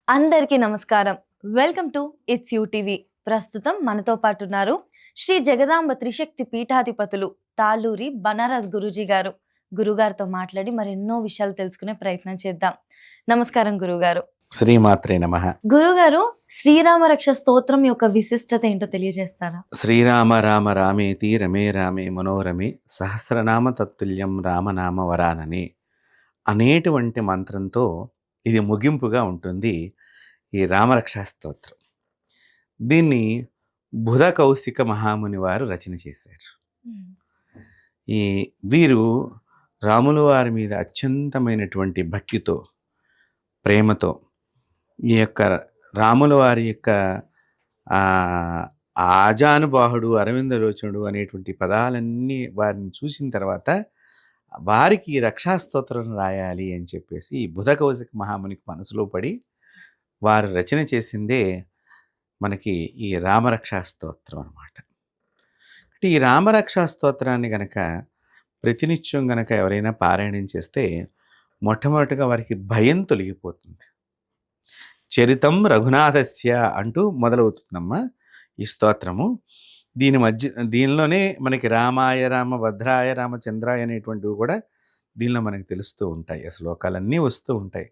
అందరికీ నమస్కారం. Welcome to it's TV. ప్రస్తుతం మనతో పాటు ఉన్నారు శ్రీ జగదాంబ త్రిశక్తి పీఠాధిపతులు తాళ్ళూరి బనారస్ గురూజీ గారు. గురుగారితో మాట్లాడి మరెన్నో విషయాలు తెలుసుకునే ప్రయత్నం చేద్దాం. నమస్కారం గురుగారు. శ్రీమాత్రే నమః. గురుగారు, శ్రీరామ రక్ష స్తోత్రం యొక్క విశిష్టత ఏంటో తెలియజేస్తారా? శ్రీరామ రామ రామేతి రమే రామే మనోరమే సహస్రనామ తత్తుల్యం రామనామ వరానని అనేటువంటి మంత్రంతో ఇది ముగింపుగా ఉంటుంది ఈ రామరక్షా స్తోత్రం. దీన్ని బుధ కౌశిక మహాముని వారు రచన చేశారు. ఈ వీరు రాముల వారి మీద అత్యంతమైనటువంటి భక్తితో, ప్రేమతో ఈ యొక్క రాముల వారి యొక్క ఆజానుబాహుడు, అరవిందలోచనుడు అనేటువంటి పదాలన్నీ వారిని చూసిన తర్వాత వారికి ఈ రక్షాస్తోత్రం రాయాలి అని చెప్పేసి బుధ కౌశిక మహామునికి మనసులో పడి వారు రచన చేసిందే మనకి ఈ రామరక్షా స్తోత్రం అనమాట. అంటే ఈ రామరక్షా స్తోత్రాన్ని గనక ప్రతినిత్యం గనక ఎవరైనా పారాయణం చేస్తే మొట్టమొదటిగా వారికి భయం తొలగిపోతుంది. చరితం రఘునాథస్య అంటూ మొదలవుతుందమ్మా ఈ స్తోత్రము. దీనిలోనే మనకి రామాయ రామ భద్రాయ రామచంద్రాయ అనేటువంటివి కూడా దీనిలో మనకి తెలుస్తూ ఉంటాయి. ఆ శ్లోకాలన్నీ వస్తూ ఉంటాయి.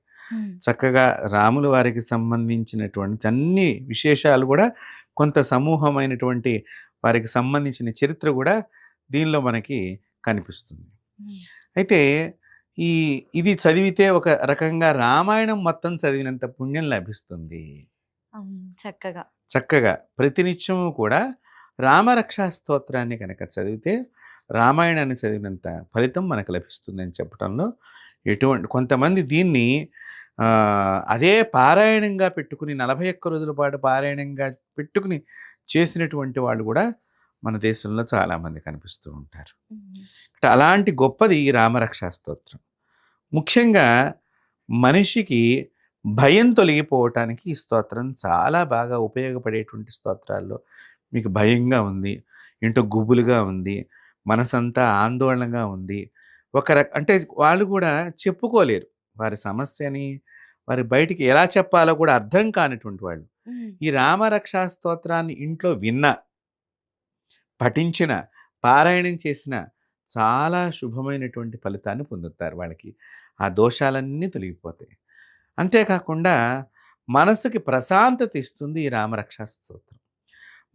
చక్కగా రాముల వారికి సంబంధించినటువంటి అన్ని విశేషాలు కూడా, కొంత సమూహమైనటువంటి వారికి సంబంధించిన చరిత్ర కూడా దీనిలో మనకి కనిపిస్తుంది. అయితే ఇది చదివితే ఒక రకంగా రామాయణం మొత్తం చదివినంత పుణ్యం లభిస్తుంది. చక్కగా ప్రతినిత్యము కూడా రామరక్షా స్తోత్రాన్ని కనుక చదివితే రామాయణాన్ని చదివినంత ఫలితం మనకు లభిస్తుంది అని చెప్పడంలో కొంతమంది దీన్ని అదే పారాయణంగా పెట్టుకుని 41 రోజుల పాటు పారాయణంగా పెట్టుకుని చేసినటువంటి వాళ్ళు కూడా మన దేశంలో చాలామంది కనిపిస్తూ ఉంటారు. అలాంటి గొప్పది ఈ రామరక్షా స్తోత్రం. ముఖ్యంగా మనిషికి భయం తొలగిపోవటానికి ఈ స్తోత్రం చాలా బాగా ఉపయోగపడేటువంటి స్తోత్రాల్లో, మీకు భయంగా ఉంది, ఏంటో గుబులుగా ఉంది, మనసంతా ఆందోళనగా ఉంది, అంటే వాళ్ళు కూడా చెప్పుకోలేరు వారి సమస్యని, వారి బయటికి ఎలా చెప్పాలో కూడా అర్థం కానిటువంటి వాళ్ళు ఈ రామరక్షా స్తోత్రాన్ని ఇంట్లో విన్నా, పఠించిన, పారాయణం చేసిన చాలా శుభమైనటువంటి ఫలితాన్ని పొందుతారు. వాళ్ళకి ఆ దోషాలన్నీ తొలగిపోతాయి. అంతేకాకుండా మనసుకి ప్రశాంతత ఇస్తుంది ఈ రామరక్షా స్తోత్రం.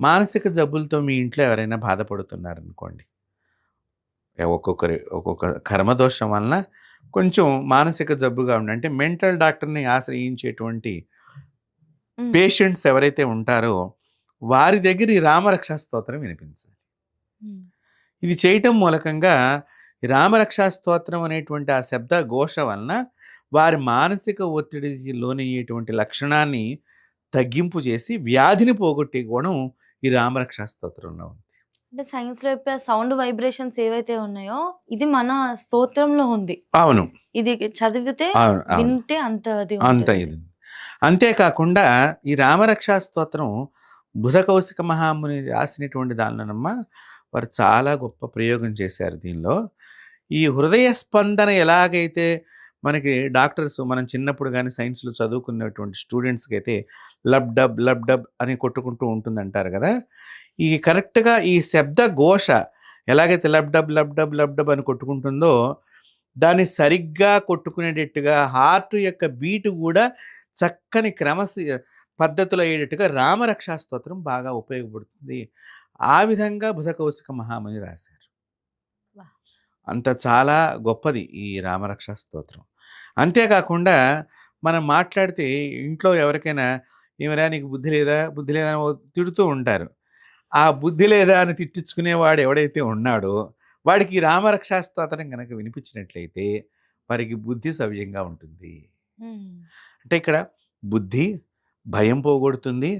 మానసిక జబ్బులతో మీ ఇంట్లో ఎవరైనా బాధపడుతున్నారనుకోండి, ఒక్కొక్క కర్మదోషం వలన కొంచెం మానసిక జబ్బుగా ఉండి, అంటే మెంటల్ డాక్టర్ని ఆశ్రయించేటువంటి పేషెంట్స్ ఎవరైతే ఉంటారో వారి దగ్గర ఈ రామరక్షా స్తోత్రం వినిపించాలి. ఇది చేయటం మూలకంగా రామరక్షా స్తోత్రం అనేటువంటి ఆ శబ్ద ఘోష వలన వారి మానసిక ఒత్తిడికి లోనయ్యేటువంటి లక్షణాన్ని తగ్గింపు చేసి వ్యాధిని పోగొట్టే గుణం ఈ రామరక్షా స్తోత్రంలో ఉంది. అంటే సైన్స్ లో సౌండ్ వైబ్రేషన్స్ ఏవైతే ఉన్నాయో ఇది మన స్తోత్రంలో ఉంది. అవును, ఇది చదివితే వింటే అంత ఇది. అంతేకాకుండా ఈ రామరక్షా స్తోత్రం బుధ కౌశిక మహాముని రాసినటువంటి దానిలోనమ్మా వారు చాలా గొప్ప ప్రయోగం చేశారు. దీనిలో ఈ హృదయ స్పందన ఎలాగైతే మనకి డాక్టర్స్, మనం చిన్నప్పుడు కానీ సైన్స్లో చదువుకున్నటువంటి స్టూడెంట్స్కి అయితే లబ్ డబ్ లబ్ డబ్ అని కొట్టుకుంటూ ఉంటుంది అంటారు కదా. ఈ కరెక్ట్గా ఈ శబ్ద ఘోష ఎలాగైతే lub dub lub dub lub dub అని కొట్టుకుంటుందో దాన్ని సరిగ్గా కొట్టుకునేటట్టుగా హార్ట్ యొక్క బీటు కూడా చక్కని పద్ధతులు అయ్యేటట్టుగా రామరక్షా స్తోత్రం బాగా ఉపయోగపడుతుంది. ఆ విధంగా బుధ కౌశిక మహాముని రాశారు. అంత చాలా గొప్పది ఈ రామరక్షా స్తోత్రం. అంతేకాకుండా మనం మాట్లాడితే ఇంట్లో ఎవరికైనా ఏమైనా నీకు బుద్ధి లేదా అని తిడుతూ ఉంటారు. ఆ బుద్ధి లేదా అని తిట్టించుకునేవాడు ఎవడైతే ఉన్నాడో వాడికి ఈ రామరక్షా స్తోత్రం కనుక వినిపించినట్లయితే వారికి బుద్ధి సవ్యంగా ఉంటుంది. అంటే ఇక్కడ బుద్ధి, భయం పోగొడుతుంది,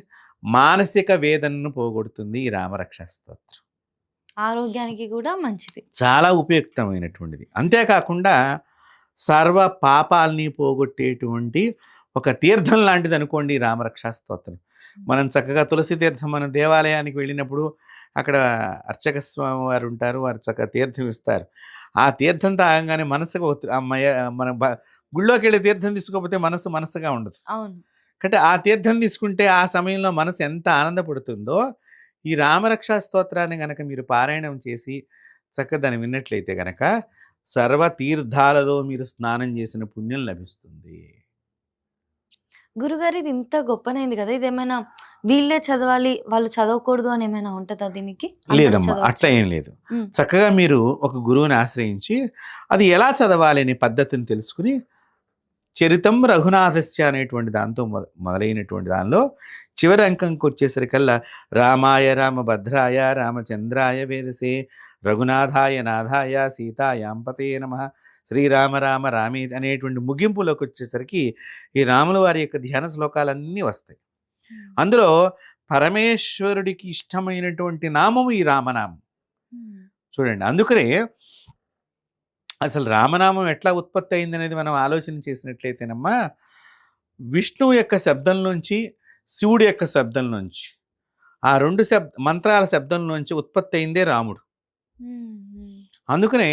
మానసిక వేదనను పోగొడుతుంది ఈ రామరక్షా స్తోత్రం. ఆరోగ్యానికి కూడా మంచిది, చాలా ఉపయుక్తమైనటువంటిది. అంతేకాకుండా సర్వ పాపాలని పోగొట్టేటువంటి ఒక తీర్థం లాంటిది అనుకోండి రామరక్షా స్తోత్రం. మనం చక్కగా తులసి తీర్థం, మన దేవాలయానికి వెళ్ళినప్పుడు అక్కడ అర్చక స్వామి వారు ఉంటారు, వారు చక్కగా తీర్థం ఇస్తారు. ఆ తీర్థం తాగంగానే మనసుకు అమ్మయ్య, మన గుళ్ళోకి వెళ్ళి తీర్థం తీసుకోకపోతే మనసుగా ఉండదు. అంటే ఆ తీర్థం తీసుకుంటే ఆ సమయంలో మనసు ఎంత ఆనందపడుతుందో, ఈ రామరక్షా స్తోత్రాన్ని గనక మీరు పారాయణం చేసి చక్కగా దాన్ని విన్నట్లయితే గనక సర్వ తీర్థాలలో మీరు స్నానం చేసిన పుణ్యం లభిస్తుంది. గురుగారు ఇది ఇంత గొప్పనైంది కదా! ఇదేమైనా వీళ్ళే చదవాలి, వాళ్ళు చదవకూడదు అని ఏమైనా ఉంటదా దీనికి? అందరూ లేదమ్మా. అట్లా చదవచ్చా? ఏం లేదు. హ్మ్. చక్కగా మీరు ఒక గురువుని ఆశ్రయించి, అది ఎలా చదవాలి అనే పద్ధతిని తెలుసుకొని, చరితం రఘునాథస్య అనేటువంటి దాంతో మొదలైనటువంటి దానిలో చివరి అంకంకొచ్చేసరికల్లా రామాయ రామభద్రాయ రామచంద్రాయ వేదసే రఘునాథాయ నాథాయ సీతాయాం పతయే నమః శ్రీరామ రామ రామేతి అనేటువంటి ముగింపులోకి వచ్చేసరికి ఈ రాముల వారి యొక్క ధ్యాన శ్లోకాలన్నీ వస్తాయి. హ్మ్. అందులో పరమేశ్వరుడికి ఇష్టమైనటువంటి నామము ఈ రామనామం. హ్మ్. చూడండి. అందుకనే అసలు రామనామం ఎట్లా ఉత్పత్తి అయిందనేది మనం ఆలోచన చేసినట్లయితేనమ్మా, విష్ణువు యొక్క శబ్దం నుంచి, శివుడి యొక్క శబ్దం నుంచి, ఆ 2 మంత్రాల శబ్దం నుంచి ఉత్పత్తి అయిందే రాముడు. హ్మ్. హ్మ్. అందుకనే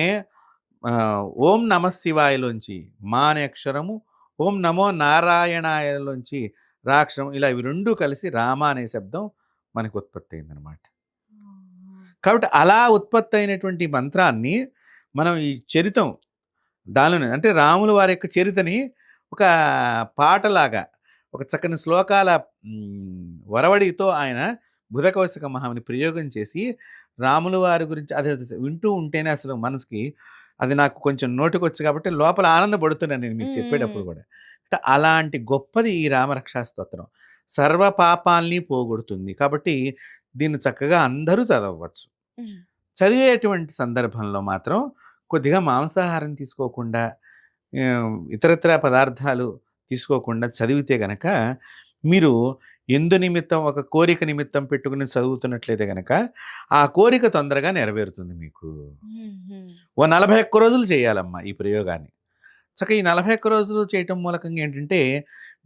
ఓం నమః శివాయలోంచి మా అనే అక్షరము, ఓం నమో నారాయణాయలోంచి రా అక్షరం ఇలా ఇవి 2 కలిసి రామ అనే శబ్దం మనకు ఉత్పత్తి అయిందనమాట. ఆహా! కాబట్టి అలా ఉత్పత్తి అయినటువంటి మంత్రాన్ని మనం ఈ చరితం దానిలోనే అంటే రాముల వారి యొక్క చరితని ఒక పాటలాగా, ఒక చక్కని శ్లోకాల వరవడితో ఆయన బుధకౌశిక మహాముని ప్రయోగం చేసి, రాముల వారి గురించి అది అది వింటూ ఉంటేనే అసలు మనసుకి అది నాకు కొంచెం నోటికొచ్చు కాబట్టి లోపల ఆనందపడుతున్నాను నేను మీకు హ్మ్. చెప్పేటప్పుడు హ్మ్. గూడా. అంటే అలాంటి గొప్పది ఈ రామరక్షా స్తోత్రం. సర్వ పాపాల్ని పోగొడుతుంది. కాబట్టి దీన్ని చక్కగా అందరూ చదవవచ్చు. హ్మ్. చదివేటువంటి సందర్భంలో మాత్రం కొద్దిగా మాంసాహారం తీసుకోకుండా, ఇతరత్రా పదార్థాలు తీసుకోకుండా చదివితే గనక, మీరు ఎందు నిమిత్తం ఒక కోరిక నిమిత్తం పెట్టుకుని చదువుతున్నట్లయితే గనక, ఆ కోరిక తొందరగా నెరవేరుతుంది మీకు. హ్మ్. హ్మ్. ఓ 41 రోజులు చేయాలమ్మా ఈ ప్రయోగాన్ని. చక్కగా ఈ 41 రోజులు చేయటం మూలకంగా ఏంటంటే,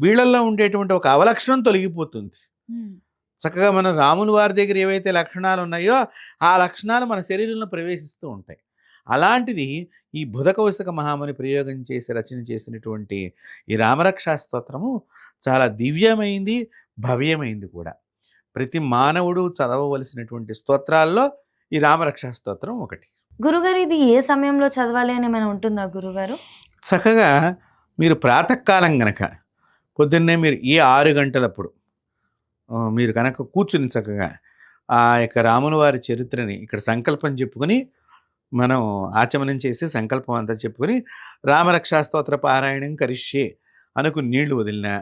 వీళ్ళల్లో ఉండేటువంటి ఒక అవలక్షణం తొలగిపోతుంది. హ్మ్. చక్కగా మనం రాముల వారి దగ్గర ఏవైతే లక్షణాలున్నాయో, ఆ లక్షణాలు మన శరీరంలో ప్రవేశిస్తూ ఉంటాయి. అలాంటిది ఈ బుధకౌశిక మహాముని ప్రయోగం చేసి రచన చేసినటువంటి ఈ రామరక్షా స్తోత్రము చాలా దివ్యమైంది, భవ్యమైంది కూడా. ప్రతి మానవుడు చదవవలసినటువంటి స్తోత్రాల్లో ఈ రామరక్షా స్తోత్రం ఒకటి. గురుగారు ఇది ఏ సమయంలో చదవాలి అని ఏమైనా ఉంటుందా గురుగారు? చక్కగా మీరు ప్రాతకాలం గనక పొద్దున్నే మీరు ఈ 6 గంటలప్పుడు మీరు కనుక కూర్చుని చక్కగా ఆ యొక్క రాముల వారి చరిత్రని ఇక్కడ సంకల్పం చెప్పుకొని, మనం ఆచమనం చేసి సంకల్పం అంతా చెప్పుకొని, రామరక్షా స్తోత్ర పారాయణం కరిష్యే అనుకుని నీళ్లు వదిలినా,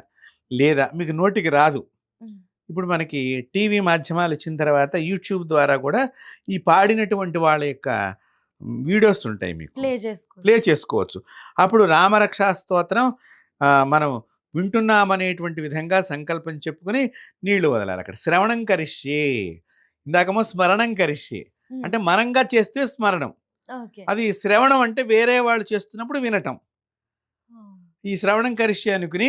లేదా మీకు నోటికి రాదు. హ్మ్. ఇప్పుడు మనకి టీవీ మాధ్యమాలు వచ్చిన తర్వాత యూట్యూబ్ ద్వారా కూడా ఈ పాడినటువంటి వాళ్ళ యొక్క వీడియోస్ ఉంటాయి మీకు. ప్లే చేసుకోవచ్చు. అప్పుడు రామరక్షా స్తోత్రం మనం వింటున్నామనేటువంటి విధంగా సంకల్పం చెప్పుకొని నీళ్లు వదలాలి అక్కడ. శ్రవణం కరిష్యే. ఇందాకేమో స్మరణం కరిష్యే. హ్మ్. అంటే మనంగా చేస్తే స్మరణం. ఓకే. అది శ్రవణం అంటే వేరే వాళ్ళు చేస్తున్నప్పుడు వినటం. ఓహ్! ఈ శ్రవణం కరిష్యే అనుకుని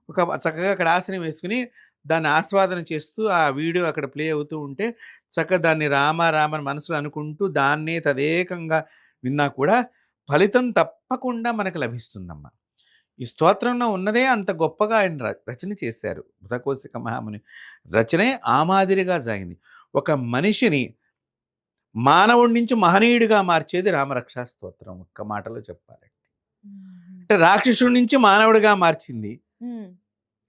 ఒక చక్కగా అక్కడ ఆసనం వేసుకొని దాన్ని ఆస్వాదన చేస్తూ ఆ వీడియో అక్కడ ప్లే అవుతూ ఉంటే చక్కగా దాన్ని రామ రామ అని మనసులో అనుకుంటూ దాన్నే తదేకంగా విన్నా కూడా ఫలితం తప్పకుండా మనకు లభిస్తుందమ్మా. ఈ స్తోత్రంలో ఉన్నదే అంత గొప్పగా ఆయన రచన చేశారు. బుధకౌశిక మహాముని రచనే ఆ మాదిరిగా సాగింది. ఒక మనిషిని మానవుడి నుంచి మహనీయుడిగా మార్చేది రామరక్షా స్తోత్రం ఒక్క మాటలో చెప్పాలంటే. హుహు. అంటే రాక్షసుడి నుంచి మానవుడిగా మార్చింది. హ్మ్.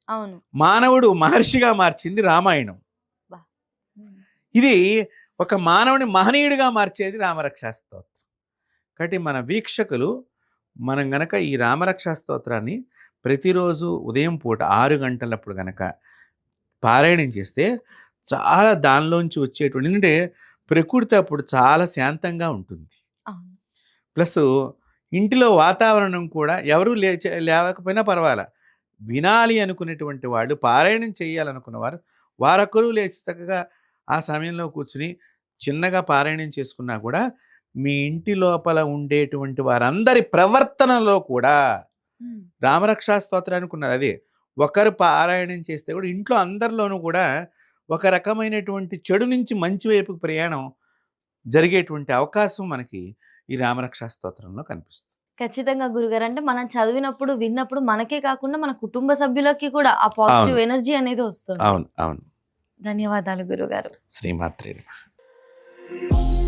అవును. మానవుడు మహర్షిగా మార్చింది రామాయణం. అబ్బా! హ్మ్. ఇది ఒక మానవుని మహనీయుడిగా మార్చేది రామరక్షా స్తోత్రం. కాబట్టి మన వీక్షకులు మనం గనక ఈ రామరక్షా స్తోత్రాన్ని ప్రతిరోజు ఉదయం పూట 6 గంటలప్పుడు గనక పారాయణం చేస్తే చాలా దానిలోంచి వచ్చేటువంటి ఎందుకంటే ప్రకృతి అప్పుడు చాలా శాంతంగా ఉంటుంది. అవును. ప్లస్ ఇంటిలో వాతావరణం కూడా ఎవరు లేవకపోయినా పర్వాలా. వినాలి అనుకునేటువంటి వాళ్ళు, పారాయణం చేయాలనుకున్నవారు వారొక్కరు లేచి చక్కగా ఆ సమయంలో కూర్చొని చిన్నగా పారాయణం చేసుకున్నా కూడా మీ ఇంటి లోపల ఉండేటువంటి వారందరి ప్రవర్తనలో కూడా హ్మ్. రామరక్షా స్తోత్రానికి ఉన్నది అదే. ఒకరు పారాయణం చేస్తే కూడా ఇంట్లో అందరిలోనూ కూడా ఒక రకమైనటువంటి చెడు నుంచి మంచి వైపుకి ప్రయాణం జరిగేటువంటి అవకాశం మనకి ఈ రామరక్షా స్తోత్రంలో కనిపిస్తుంది. ఖచ్చితంగా గురుగారు. అంటే మనం చదివినప్పుడు, విన్నప్పుడు మనకే కాకుండా మన కుటుంబ సభ్యులకి కూడా ఆ పాజిటివ్ అవును. ఎనర్జీ అనేది వస్తుంది. అవును. అవును. ధన్యవాదాలు గురుగారు. శ్రీమాత్రే నమః.